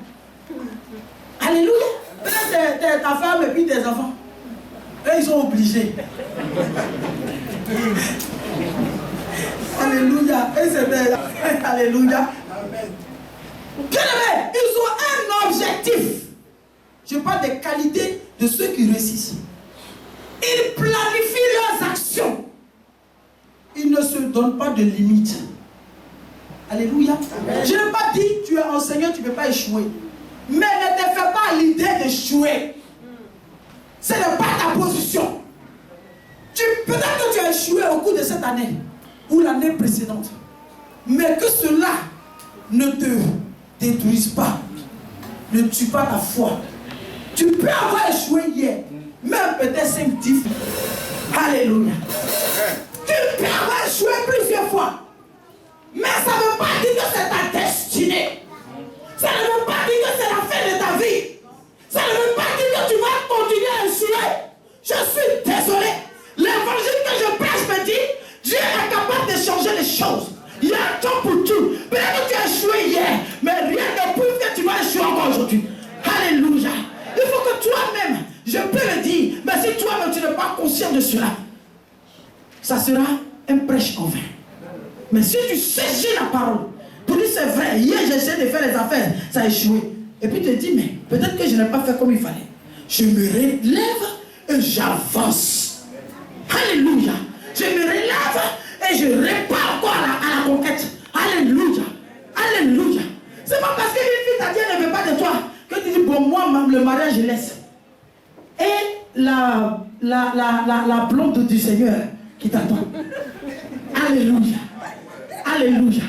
Alléluia. Peut-être ta femme et puis tes enfants. Eux, ils sont obligés. Alléluia. Et c'était. Alléluia. Bien aimé, ils ont un objectif. Je parle des qualités de ceux qui réussissent. Ils planifient leurs actions. Ils ne se donnent pas de limites. Alléluia. Amen. Je n'ai pas dit tu es enseignant, tu ne peux pas échouer. Mais ne te fais pas l'idée d'échouer. Ce n'est pas ta position. Peut-être que tu as échoué au cours de cette année ou l'année précédente. Mais que cela ne te détruise pas. Ne tue pas ta foi. Tu peux avoir échoué hier. Même peut-être 5-10 fois. Alléluia. Tu peux avoir échoué plusieurs fois. Mais ça ne veut pas dire que c'est ta destinée. Ça ne veut pas dire que c'est la fin de ta vie. Ça ne veut pas dire que tu vas continuer à échouer. Je suis désolé. L'évangile que je prêche me dit, Dieu est capable de changer les choses. Il y a un temps pour tout. Peut-être que tu as échoué hier, mais rien ne prouve que tu vas échouer encore aujourd'hui. Alléluia. Il faut que toi-même, je peux le dire, mais si toi-même tu n'es pas conscient de cela, ça sera un prêche en vain. Mais si tu saisis la parole, pour dire c'est vrai, hier j'ai essayé de faire les affaires, ça a échoué. Et puis tu te dis, mais peut-être que je n'ai pas fait comme il fallait. Je me relève et j'avance. Alléluia. Je me relève et je repars encore à la conquête. Alléluia. Alléluia. C'est pas parce qu'une fille t'a dit elle ne veut pas de toi que tu dis, bon, moi, le mariage, je laisse. Et la blonde du Seigneur qui t'attend. Alléluia. Alléluia.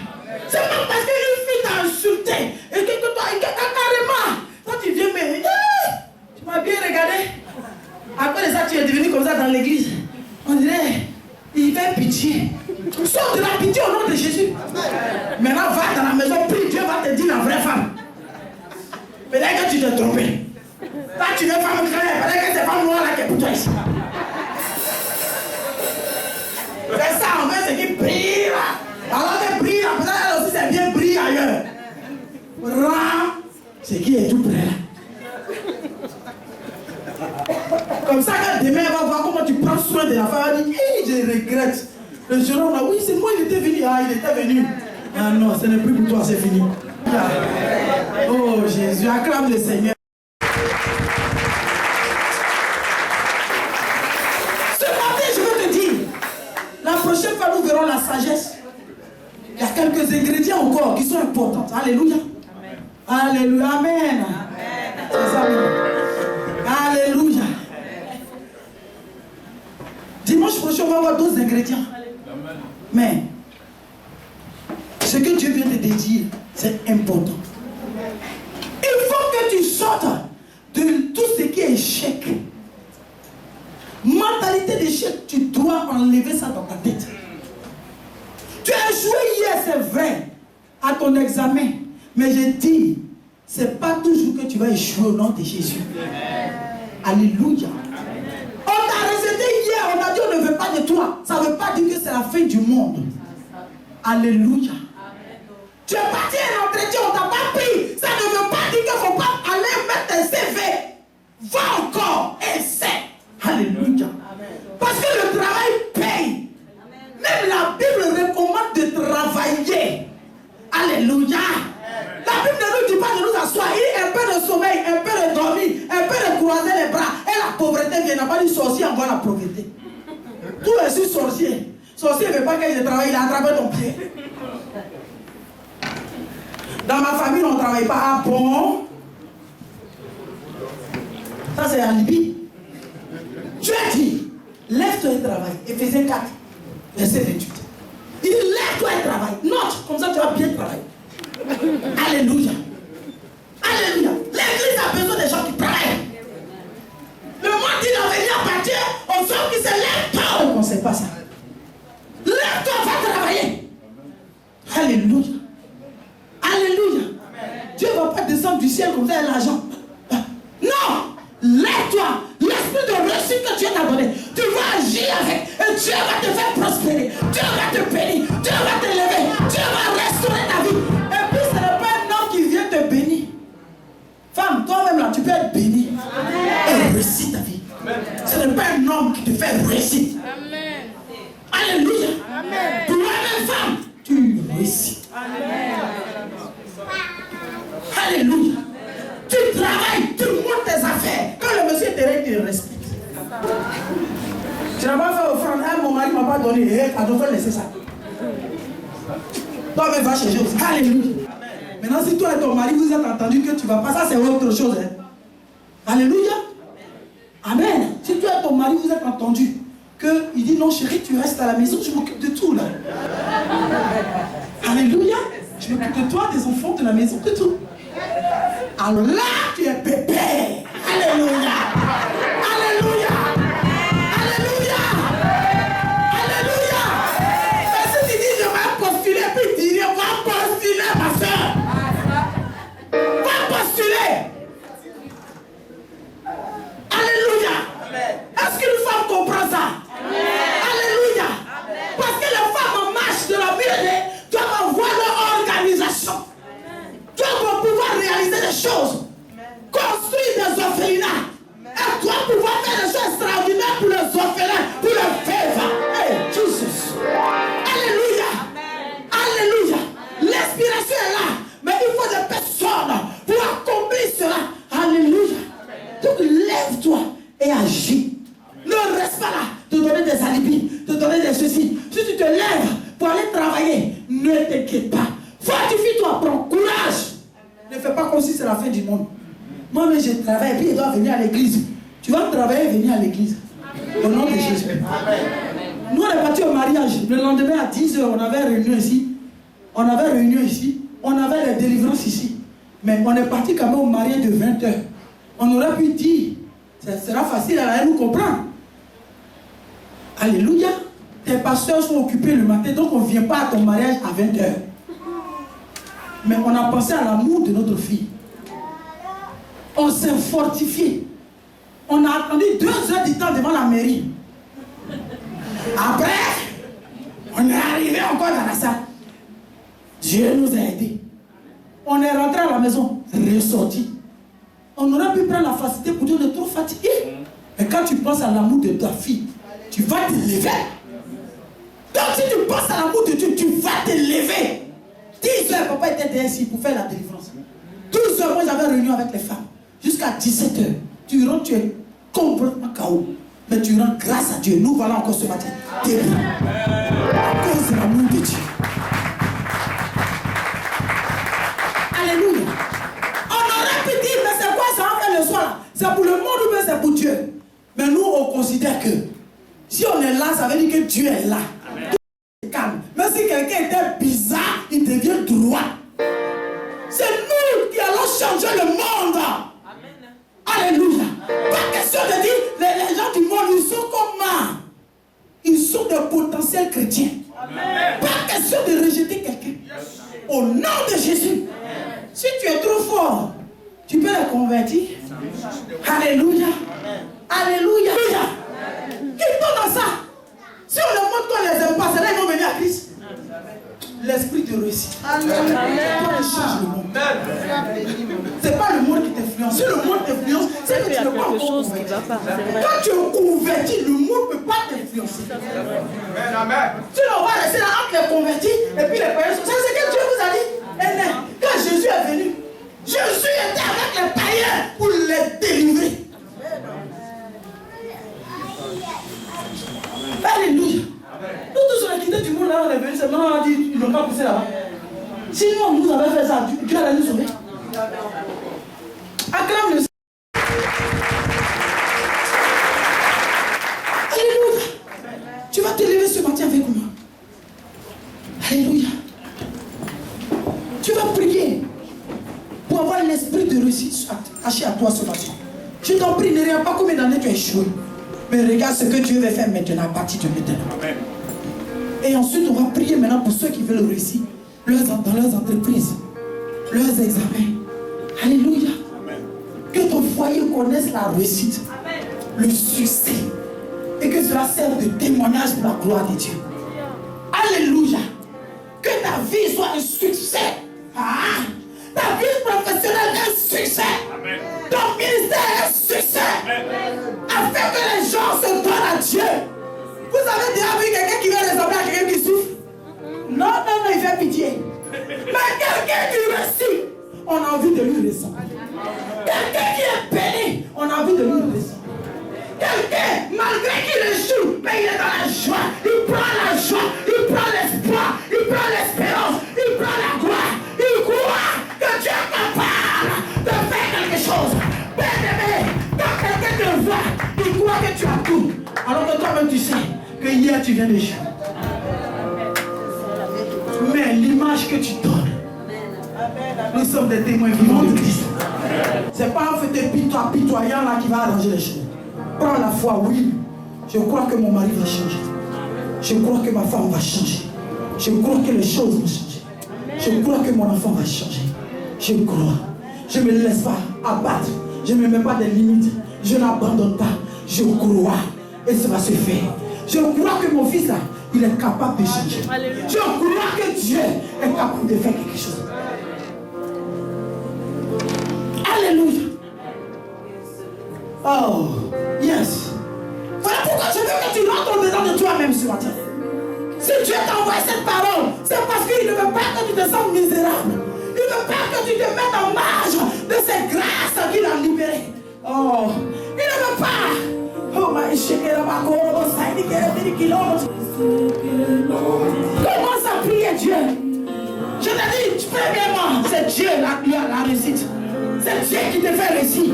C'est pas parce qu'une fille t'a insulté et que toi, carrément, toi tu viens, mais tu m'as bien regardé. Après ça, tu es devenu comme ça dans l'église. On dirait, il fait pitié. Sors de la pitié au nom de Jésus. Maintenant, va dans la maison, prie, Dieu va te dire la vraie femme. Peut-être que tu t'es trompé. Là, tu es femme claire, peut-être que c'est pas moi là qui est pour toi ici. C'est ça, en fait, c'est qui brille là. Alors que brille là, peut-être elle aussi c'est bien brille ailleurs. Rends ce qui est tout près là. Comme ça, quand demain elle va voir comment tu prends soin de la femme, elle dit, hey, je regrette. Le jeune homme là, oui, c'est moi, il était venu. Ah, il était venu. Ah non, ce n'est plus pour toi, c'est fini. Oh Jésus, acclame le Seigneur. Ce matin, je veux te dire, la prochaine fois, nous verrons la sagesse. Il y a quelques ingrédients encore qui sont importants. Alléluia. Amen. Alléluia. Amen. Amen. Alléluia. Dimanche prochain, on va avoir d'autres ingrédients. Mais ce que Dieu vient de te dire, c'est important. Il faut que tu sortes de tout ce qui est échec. Mentalité d'échec, tu dois enlever ça dans ta tête. Tu as échoué hier, c'est vrai, à ton examen. Mais je dis, ce n'est pas toujours que tu vas échouer au nom de Jésus. Alléluia. On t'a rejeté hier, on a dit on ne veut pas de toi. Ça ne veut pas dire que c'est la fin du monde. Alléluia. Tu es parti à un entretien, on ne t'a pas pris. Ça ne veut pas dire qu'il ne faut pas aller mettre tes CV. Va encore, essaie. Alléluia. Parce que le travail paye. Même la Bible recommande de travailler. Alléluia. La Bible ne nous dit pas de nous asseoir. Il y a un peu de sommeil, un peu de dormir, un peu de croiser les bras. Et la pauvreté vient. Il n'a pas dit sorcier, envoie la pauvreté. Tout est sur sorcier. Sorcier ne veut pas que je travaille, il a attrapé ton pied. Dans ma famille, on ne travaille pas. Ah bon? Ça, c'est un alibi. Dieu a dit, lève-toi et travaille. Éphésiens 4, verset 28. Il dit, lève-toi et travaille. Note, comme ça tu vas bien travailler. Alléluia. Alléluia. L'église a besoin des gens qui travaillent. Le monde dit d'en venir à partir aux hommes qui se lèvent tôt. On ne sait pas ça. Lève-toi, va travailler. Alléluia. Alléluia. Dieu ne va pas descendre du ciel comme ça et l'argent. Non. Lève-toi. L'esprit de réussite que Dieu t'a donné, tu vas agir avec. Et Dieu va te faire prospérer. Dieu va te bénir. Dieu va te lever. Dieu va restaurer ta vie. Et puis ce n'est pas un homme qui vient te bénir. Femme, toi-même là, tu peux être béni et réussir ta vie. Ce n'est pas un homme qui te fait réussir. Amen. Alléluia. Amen. Toi-même, femme, tu réussis. Amen. Alléluia. Tu travailles, tu montes tes affaires. Quand le monsieur te règle, tu le respectes. Tu n'as pas fait offrande. Mon mari ne m'a pas donné. Elle doit laisser ça. Toi-même, va chercher aussi. Alléluia. Maintenant, si toi et ton mari vous êtes entendu que tu vas pas, ça c'est autre chose. Hein? Alléluia. Amen. Si toi et ton mari vous êtes entendu qu'il dit non chérie, tu restes à la maison, je m'occupe de tout là. Alléluia. Je m'occupe de toi, des enfants, de la maison, de tout. Alors là, tu es pépé. Alléluia. Alléluia. Alléluia. Alléluia. Mais si tu dis je vais postuler, puis tu dis va postuler ma soeur. Va postuler. Alléluia. Est-ce qu'une femme comprend ça? Alléluia. Parce que les femmes en marche de la vie doivent avoir leur organisation. Doivent pouvoir réaliser des choses. Construire des orphelinats. Et doivent pouvoir faire des choses extraordinaires pour les orphelins, pour les veuves. Hey, Jesus. Alléluia. Alléluia. L'inspiration est là. Mais il faut des personnes pour accomplir cela. Alléluia. Donc lève-toi et agis. Ne reste pas là, te donner des alibis, te donner des ceci. Si tu te lèves pour aller travailler, ne t'inquiète pas. Fortifie-toi, prends courage. Ne fais pas comme si c'est la fin du monde. Moi-même, je travaille et puis il doit venir à l'église. Tu vas travailler et venir à l'église. Au nom de Jésus. Nous, on est partis au mariage. Le lendemain, à 10h, on avait réunion ici. On avait réunion ici. On avait les délivrances ici. Mais on est parti quand même au mariage de 20h. On aurait pu dire, ça sera facile à nous comprendre. Alléluia. Tes pasteurs sont occupés le matin, donc on ne vient pas à ton mariage à 20h. Mais on a pensé à l'amour de notre fille. On s'est fortifié. On a attendu 2 heures du temps devant la mairie. Après, on est arrivé encore dans la salle. Dieu nous a aidés. On est rentré à la maison, ressorti. On aurait pu prendre la facilité pour dire on est trop fatigué. Mais quand tu penses à l'amour de ta fille, tu vas te lever. Donc si tu penses à l'amour de Dieu, tu vas te lever. 10 heures, papa était ici pour faire la délivrance. 12 heures, moi j'avais réunion avec les femmes. Jusqu'à 17 heures. Tu rentres, tu es complètement KO. Mais tu rends grâce à Dieu. Nous voilà encore ce matin. Debout. À cause de l'amour de Dieu. Alléluia. On aurait pu dire, mais c'est quoi ça en fait le soir? C'est pour le monde ou bien c'est pour Dieu? Mais nous, on considère que si on est là, ça veut dire que Dieu est là. Amen. Tout est calme. Mais si quelqu'un était bizarre, il devient droit. C'est nous qui allons changer le monde. Amen. Alléluia. Pas question de dire, les gens du monde, ils sont comment? Ils sont de potentiels chrétiens. Amen. Pas question de rejeter quelqu'un. Yes. Au nom de Jésus. Amen. Si tu es trop fort, tu peux les convertir. Alléluia. Amen. Alléluia. Quitte-toi dans ça. Si on leur montre qu'on les aime pas, c'est là qu'ils vont venir à Christ. L'esprit de réussite. C'est toi qui change le monde. C'est pas le monde qui t'influence. Si le monde t'influence, c'est que tu ne peux pas encore convertir. Quand tu es converti, le monde ne peut pas t'influencer. Sinon, on va rester là entre les convertis et puis les païens. C'est ce que Dieu vous a dit. Quand Jésus est venu, Jésus était avec les païens pour les délivrer. Alléluia. Nous tous on a quitté du monde là, on est venus, c'est maintenant on a dit, ils n'ont pas poussé là-bas. Sinon, nous avait fait ça, Dieu allait nous sauver. Acclame le Alléluia. Tu vas te lever ce matin avec moi. Alléluia. Tu vas prier pour avoir l'esprit de réussite attaché à toi ce matin. Je t'en prie, ne regarde pas combien d'années tu as échoué. Mais regarde ce que Dieu veut faire maintenant, à partir de maintenant. Amen. Et ensuite, on va prier maintenant pour ceux qui veulent réussir dans leurs entreprises, leurs examens. Alléluia. Amen. Que ton foyer connaisse la réussite, amen, le succès. Et que cela serve de témoignage pour la gloire de Dieu. Alléluia. Que ta vie soit un succès. Ah, ta vie professionnelle est un succès. Amen. Ton ministère est un succès. Amen. Afin que les gens se donnent à Dieu. Vous avez déjà vu quelqu'un qui vient ressembler à quelqu'un qui souffre? Non, il fait pitié. Mais quelqu'un qui réussit, on a envie de lui ressembler. Quelqu'un qui est béni, on a envie de lui ressembler. Quelqu'un, malgré qu'il échoue, mais il est dans la joie. Il prend la joie, il prend l'espoir, il prend l'espérance, il prend la gloire. Il croit que Dieu est capable de faire quelque chose. Bien-aimé, quand quelqu'un te voit, il croit que tu as tout. Alors que toi-même tu sais que hier tu viens d'échouer. Mais l'image que tu donnes, nous sommes des témoins vivants de Christ. C'est pas en fait pitoyant là qui va arranger les choses. Prends la foi, oui. Je crois que mon mari va changer. Je crois que ma femme va changer. Je crois que les choses vont changer. Je crois que mon enfant va changer. Je crois. Je ne me laisse pas abattre. Je ne me mets pas des limites. Je n'abandonne pas. Je crois. Et ça va se faire. Je crois que mon fils là, il est capable de changer. Je crois que Dieu est capable de faire quelque chose. Alléluia. Oh, yes. Voilà pourquoi je veux que tu rentres dedans de toi-même ce matin. Si Dieu t'envoie cette parole, c'est parce qu'il ne veut pas que tu te sentes misérable. Il ne veut pas que tu te mettes en marge de cette grâce qu'il a libérée. Oh, il ne veut pas. Oh, ma chérie, commence à prier Dieu. Je te dis, premièrement, c'est Dieu la réussite. C'est Dieu qui te fait réussir.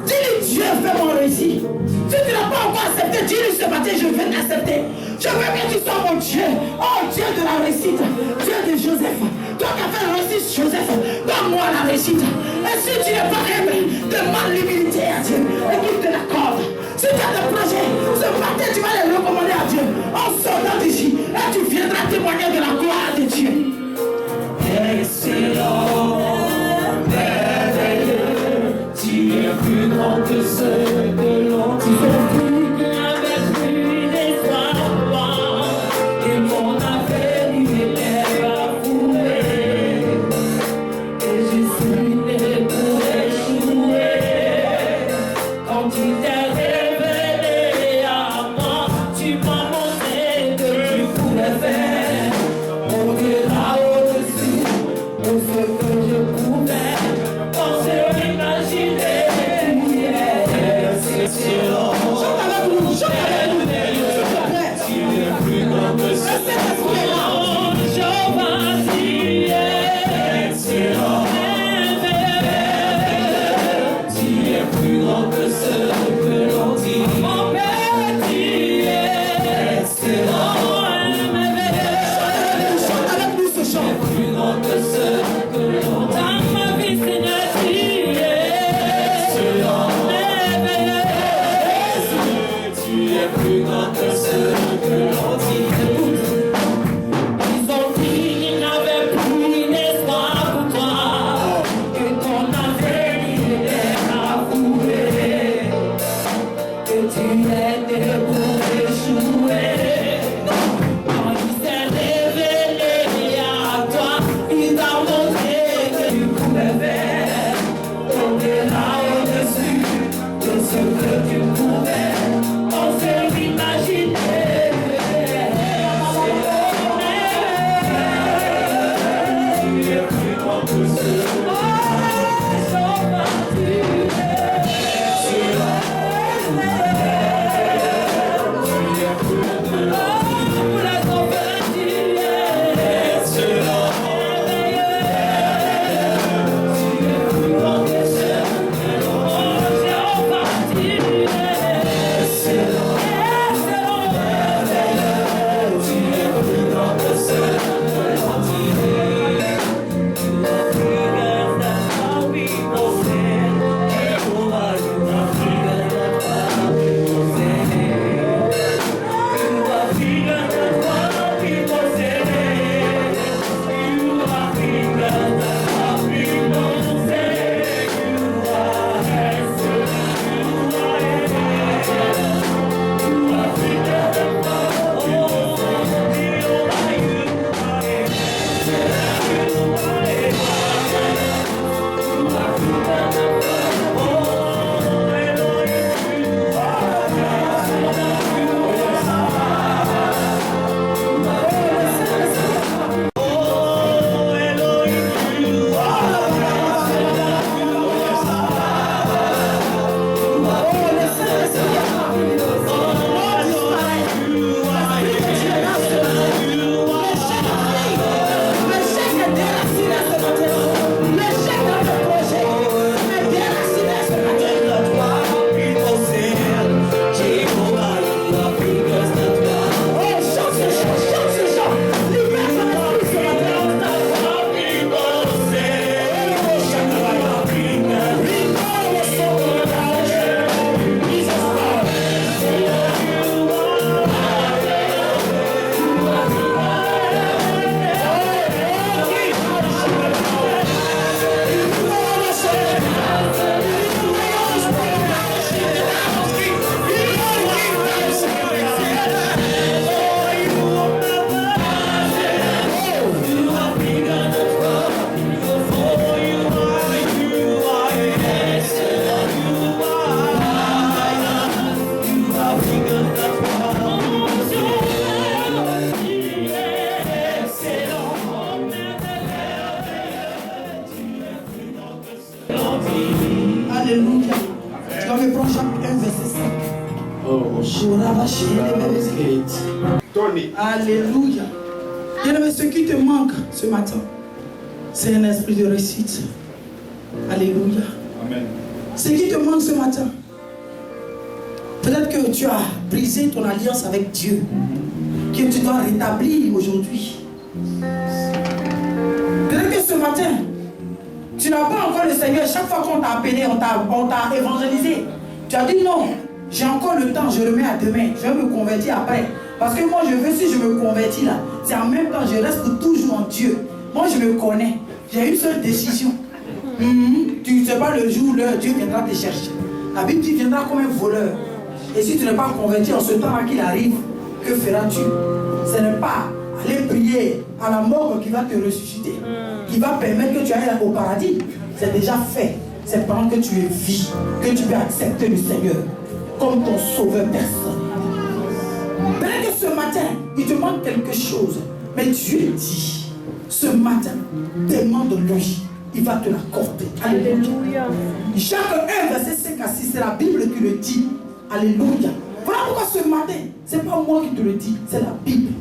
Dis-lui, Dieu fait mon réussite. Si tu n'as pas encore accepté, dis-lui ce matin, je vais t'accepter. Je veux que tu sois mon Dieu. Oh, Dieu de la réussite. Dieu de Joseph. Toi qui as fait la réussite, Joseph, donne-moi la réussite. Et si tu n'es pas aimé, demande l'humilité à Dieu et qu'il te l'accorde. Si tu as des projets, ce matin tu vas les recommander à Dieu en sortant d'ici et tu viendras témoigner de la gloire de Dieu. Excellent, merveilleux, tu es plus grand que ceux que l'on dit. Chante avec nous ce chant. Alléluia. Tu vas me prendre Jacques 1, verset 5. Tony. Alléluia. Bien-aimé, ce qui te manque ce matin, c'est un esprit de réussite. Alléluia. Amen. Ce qui te manque ce matin, peut-être que tu as brisé ton alliance avec Dieu, que tu dois rétablir aujourd'hui. Peut-être que ce matin, tu n'as pas encore le Seigneur. Chaque fois qu'on t'a appelé, on t'a évangélisé. Tu as dit non, j'ai encore le temps, je remets à demain. Je vais me convertir après. Parce que moi, je veux, si je me convertis là, c'est en même temps, je reste toujours en Dieu. Moi, je me connais. J'ai une seule décision. Tu ne sais pas le jour où l'heure, Dieu viendra te chercher. La Bible dit, viendra comme un voleur. Et si tu n'es pas converti en ce temps-là qu'il arrive, que feras-tu? Ce n'est pas aller prier à la mort qui va te ressusciter, qui va permettre que tu ailles au paradis. C'est déjà fait. C'est pendant que tu es vie, que tu peux accepter le Seigneur comme ton sauveur personnel. Peut-être que ce matin, il te manque quelque chose. Mais Dieu dit, ce matin, demande-lui. Il va te l'accorder. Alléluia. Jacques 1, verset 5 à 6, c'est la Bible qui le dit. Alléluia. Voilà pourquoi ce matin, ce n'est pas moi qui te le dis, c'est la Bible.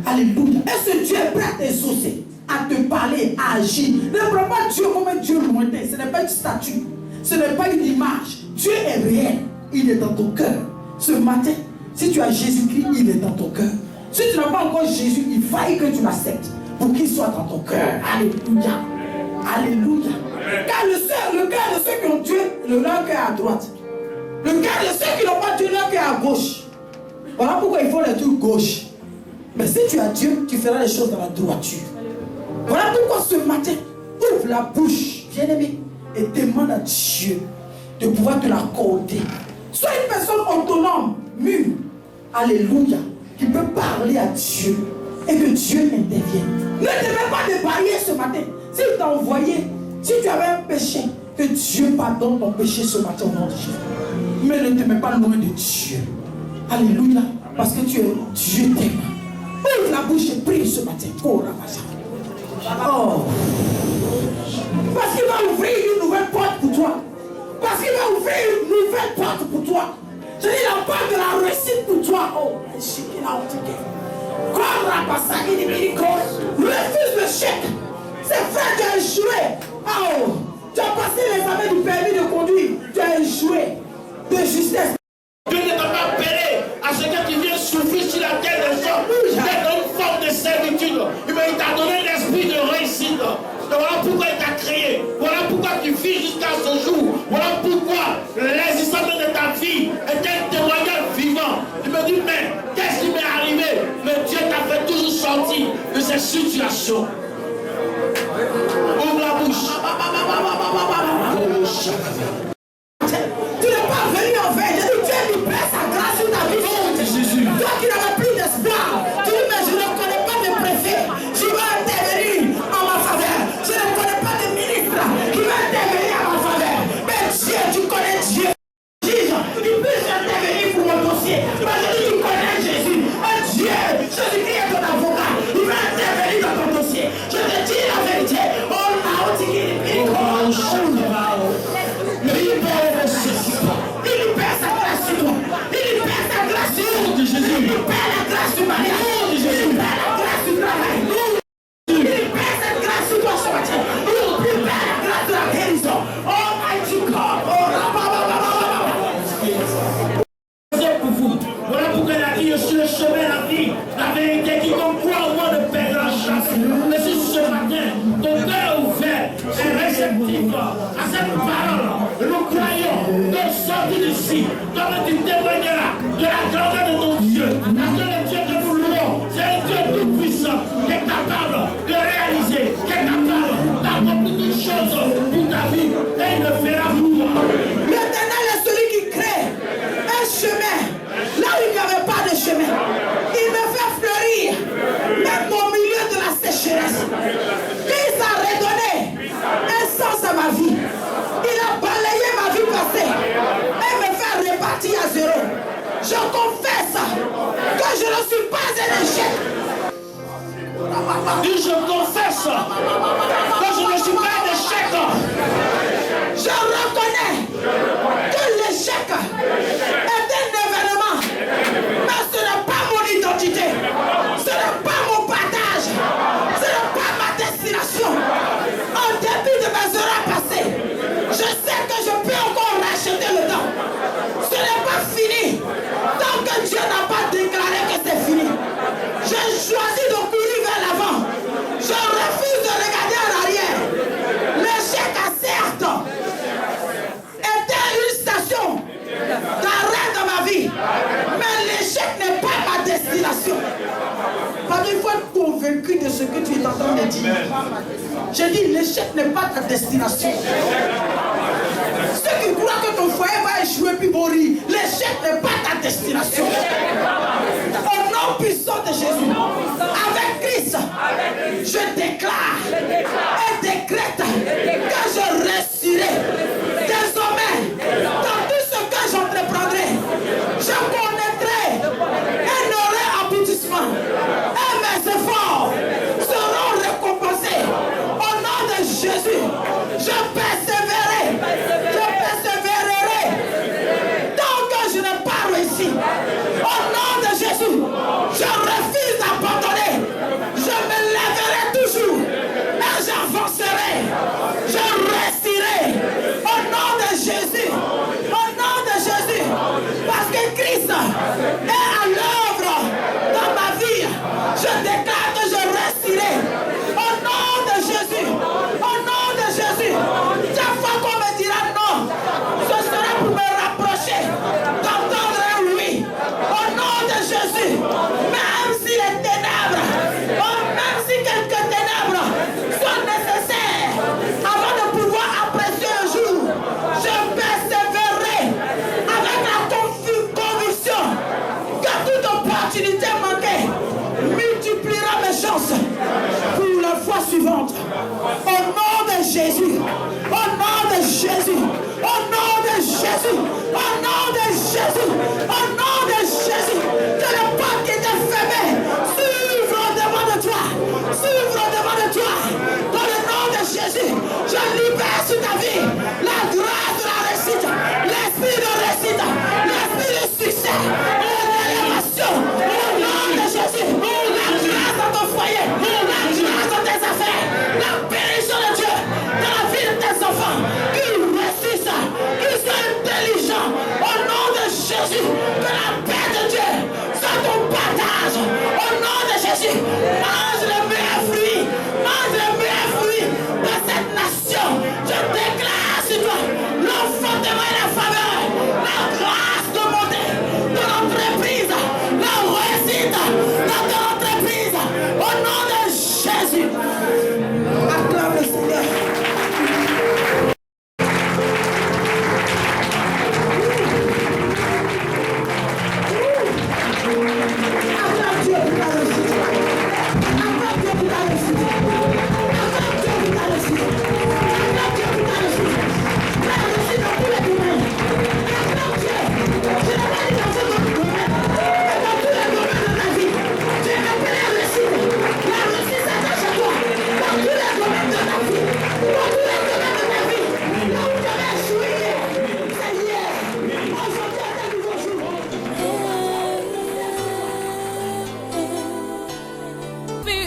Alléluia. Est-ce que Dieu est prêt à t'exaucer, à te parler, à agir? Ne prends pas Dieu comme un Dieu lointain. Ce n'est pas une statue. Ce n'est pas une image. Dieu est réel. Il est dans ton cœur. Ce matin, si tu as Jésus-Christ, il est dans ton cœur. Si tu n'as pas encore Jésus, il faille que tu l'acceptes pour qu'il soit dans ton cœur. Alléluia. Alléluia. Car le cœur de ceux qui ont Dieu, leur cœur à droite. Le cœur de ceux qui n'ont pas Dieu, leur cœur à gauche. Voilà pourquoi il faut les trucs gauche. Mais si tu as Dieu, tu feras les choses dans la droiture. Voilà pourquoi ce matin, ouvre la bouche, bien-aimé, et demande à Dieu de pouvoir te l'accorder. Sois une personne autonome, mûre. Alléluia. Qui peut parler à Dieu et que Dieu intervienne. Ne te mets pas de barrière ce matin. S'il t'a envoyé, si tu avais un péché, que Dieu pardonne ton péché ce matin au nom de Jésus. Mais ne te mets pas loin de Dieu. Alléluia. Parce que Dieu t'aime. Ouvre la bouche et prie ce matin. Oh, parce qu'il va ouvrir une nouvelle porte pour toi. Parce qu'il va ouvrir une nouvelle porte pour toi. Je dis la porte de la réussite pour toi. Oh, refuse le chèque. C'est vrai, tu as échoué. Oh, tu as passé l'examen du permis de conduire. Tu as échoué de justesse. Dieu ne t'a pas appelé à ce que tu viens souffrir sur la terre des gens. D'être une forme de servitude. Il t'a donné l'esprit de réussite. Voilà pourquoi il t'a créé. Voilà pourquoi tu vis jusqu'à ce jour. Voilà pourquoi l'existence de ta vie est un témoignage vivant. Il me dit, mais qu'est-ce qui m'est arrivé? Mais Dieu t'a fait toujours sortir de ces situations. Ouvre la bouche. Tu n'es pas venu en vain. J'ai dit, Dieu libère sa grâce sur ta vie. Jésus. Toi qui n'avais plus d'espoir. Tu dis, mais je ne connais pas de préfet qui va intervenir en ma faveur. Je ne connais pas de ministre qui va intervenir en ma faveur. Mais Dieu, tu connais Dieu. Juge, il peut intervenir pour mon dossier. Mais je dis, tu connais Jésus. Un Dieu, Jésus-Christ est ton avocat. Il va intervenir dans ton dossier. Je te dis la vérité. Oh, là, on dit qu'il est il libère sa grâce sur toi. Il libère sa grâce sur toi. Il libère la grâce du mariage. Il libère la grâce du travail. Il libère cette grâce sur toi ce matin. Il libère la grâce de la guérison. Oh my God. Pour vous. Voilà pourquoi il a dit, je suis le chemin, la vie, la vérité, qui croit au moins de perdre la chance. Mais si ce matin, ton cœur ouvert est réceptif à cette parole, nous croyons que sortir d'ici, comme tu témoigneras de la grandeur de ton Dieu. Parce que le Dieu que nous louons, c'est un Dieu tout puissant, qui est capable de réaliser, qui est capable d'accomplir toutes choses pour ta vie, et il le fera pour toi. L'Éternel est celui qui crée un chemin là où il n'y avait pas de chemin. Il me fait fleurir même au milieu de la sécheresse. Il a redonné un sens à ma vie. Il a balayé ma vie passée et me fait repartir à zéro. Je confesse que je ne suis pas un échec. Je confesse que je ne suis pas un échec. Je J'ai dit, l'échec n'est pas ta destination. Ceux qui croient que ton foyer va échouer puis mourir, l'échec n'est pas ta destination. Au nom puissant de Jésus, avec Christ, je déclare et décrète que je réussirai. Désormais, dans tout ce que j'entreprendrai, je connaîtrai un heureux aboutissement. Et mes efforts seront récompensés. Au nom de Jésus, je persévérerai. Je persévérerai. Tant que je n'ai pas réussi. Au nom de Jésus, je refuse d'abandonner. Je me lèverai toujours. Et j'avancerai. Je resterai. Au nom de Jésus. Au nom de Jésus. Parce que Christ est à l'œuvre dans ma vie. Je déclare que je resterai. Au nom de Jésus. Au nom de Jésus. Chaque fois qu'on me dira non, ce sera pour me rapprocher d'entendre un oui. Au nom de Jésus. Même si les ténèbres, même si quelques ténèbres sont nécessaires avant de pouvoir apprécier le jour, je persévérerai avec la conviction que toute opportunité manquée multipliera mes chances pour la fois suivante. Au nom de Jésus, au nom de Jésus, au nom de Jésus, au nom de Jésus, au nom de Jésus, que le pas qui était fermé s'ouvre devant de toi, s'ouvre devant de toi. Dans le nom de Jésus, je libère sur ta vie la grâce de la réussite, l'esprit de réussite, l'esprit de succès, l'élévation. Au nom de Jésus, la grâce dans ton foyer, la grâce dans tes affaires, la bénédiction de Dieu dans la vie de tes enfants, qu'ils réussissent, qu'ils soient intelligents. Au nom de Jésus, que la paix de Dieu soit ton partage. Au nom de Jésus.